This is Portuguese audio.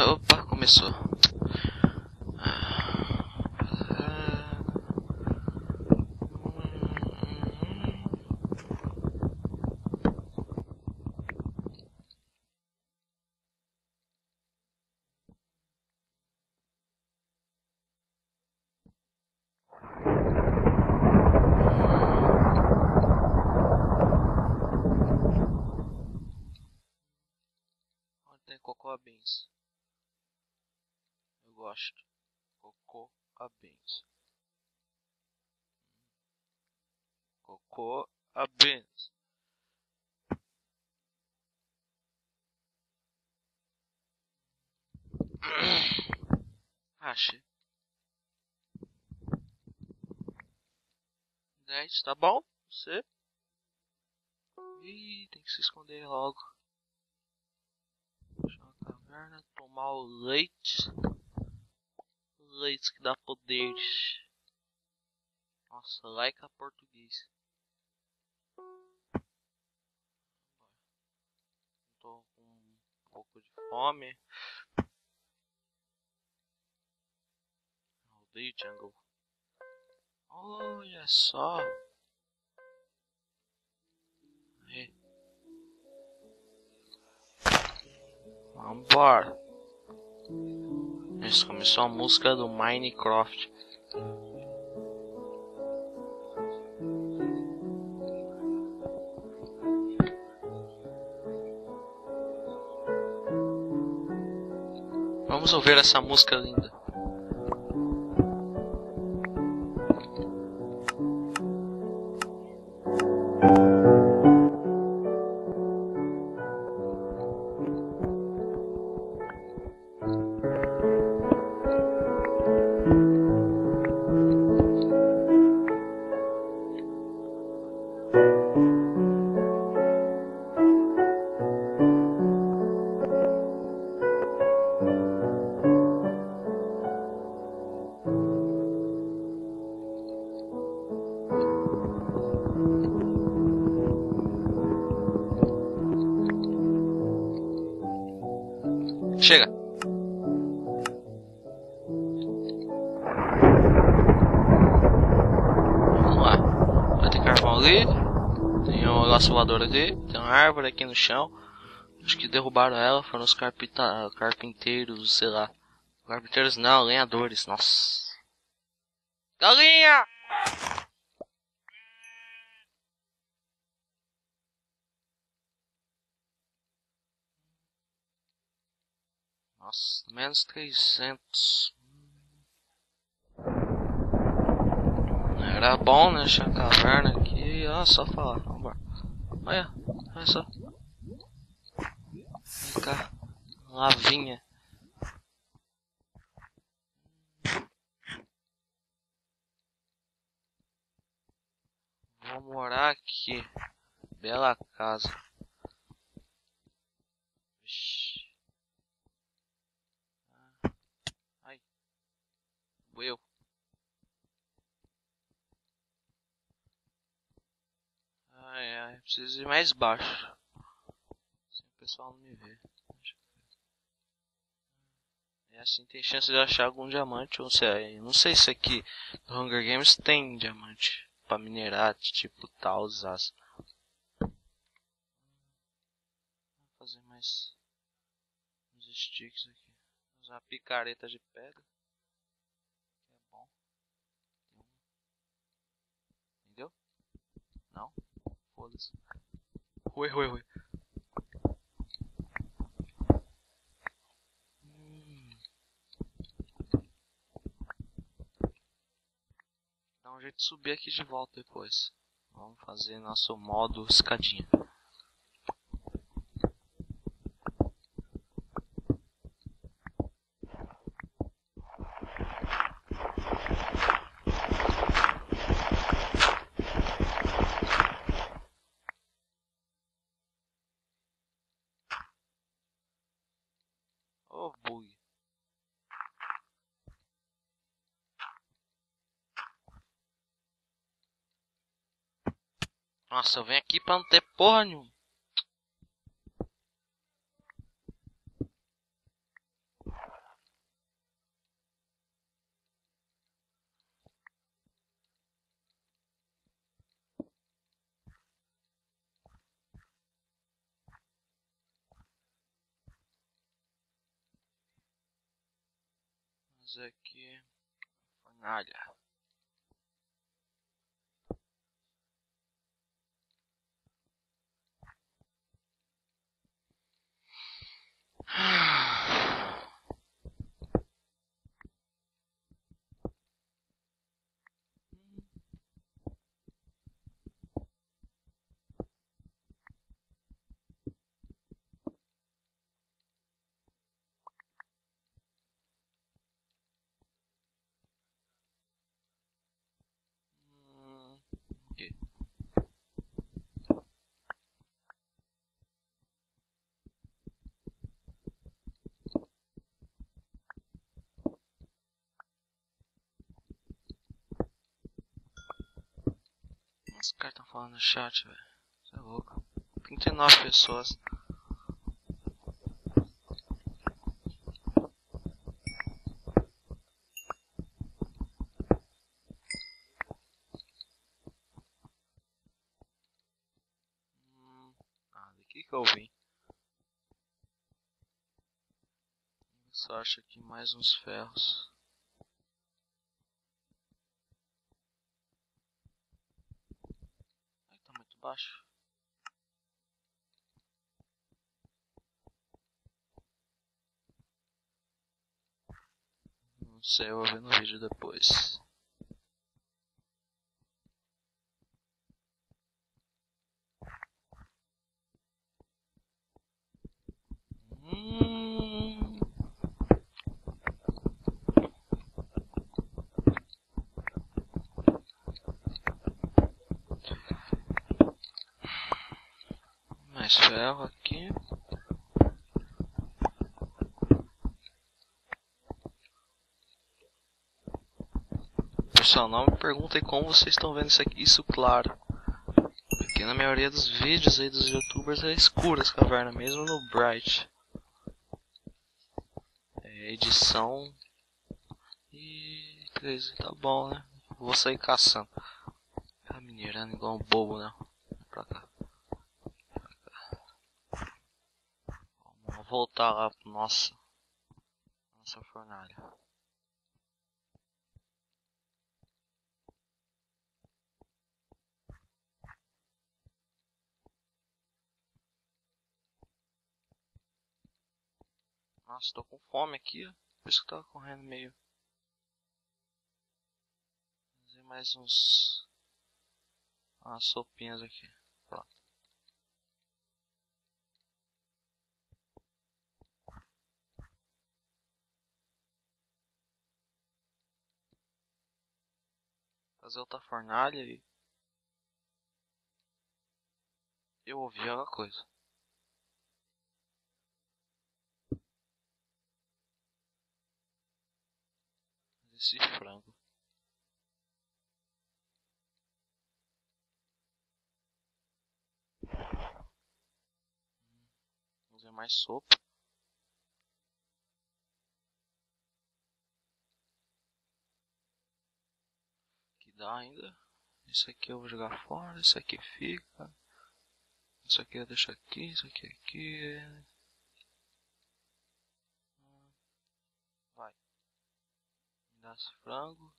Opa, começou. Tem Cocoa Beans. Eu gosto. Cocoa Beans. Cocoa Beans. Achei. 10, tá bom? Você? Ih, tem que se esconder logo. Deixar na caverna, tomar o leite. Leite que dá poderes. Nossa, like a português. Tô com um pouco de fome. Odeio jungle. Olha só. Aí. Vambora. Isso, começou a música do Minecraft. Vamos ouvir essa música linda. Chega! Vamos lá. Vai ter carvão ali. Tem o laço voador ali. Tem uma árvore aqui no chão. Acho que derrubaram ela. Foram os carpinteiros, sei lá. Carpinteiros não, lenhadores. Nossa. Galinha! Nossa, menos 300. Era bom, né? Deixar a caverna aqui. Ah, só falar. Vambora. Olha só. Vem cá. Lavinha. Vou morar aqui. Bela casa. Vixi. Ai. Eu. Ai, preciso ir mais baixo. Se o pessoal não me vê. E assim tem chance de achar algum diamante. Ou seja, não sei se aqui no Hunger Games tem diamante pra minerar, tipo tal, as. Vou fazer mais uns sticks aqui. Usar picareta de pedra. Que é bom. Entendeu? Não? Foda-se. Oi. Dá um jeito de subir aqui de volta depois. Vamos fazer nosso modo escadinha. Oh, bug. Nossa, eu venho aqui pra não ter porra nenhuma. fazer aqui fornalha. Aqui. Os caras estão falando no chat, velho. Você é louco. 39 pessoas. Daqui que eu vim. Só acho aqui mais uns ferros. Ai, tá muito baixo. Não sei, eu vou ver no vídeo depois. Mais ferro aqui. Pessoal, não me perguntem como vocês estão vendo isso claro. Porque na maioria dos vídeos aí dos youtubers é escura essa caverna, mesmo no Bright. É edição e 13, tá bom, né? Vou sair caçando. Tá minerando igual um bobo, né? Pra cá. Vamos voltar lá pro nossa fornalha. Nossa, tô com fome aqui, ó. Por isso que eu tava correndo meio. Vou fazer mais umas sopinhas aqui. Pronto. Fazer outra fornalha e eu ouvi alguma coisa. Esse frango. Vou fazer mais sopa. Que dá ainda. Isso aqui eu vou jogar fora, isso aqui fica. Isso aqui eu deixo aqui, isso aqui. Vai. Me dá esse frango.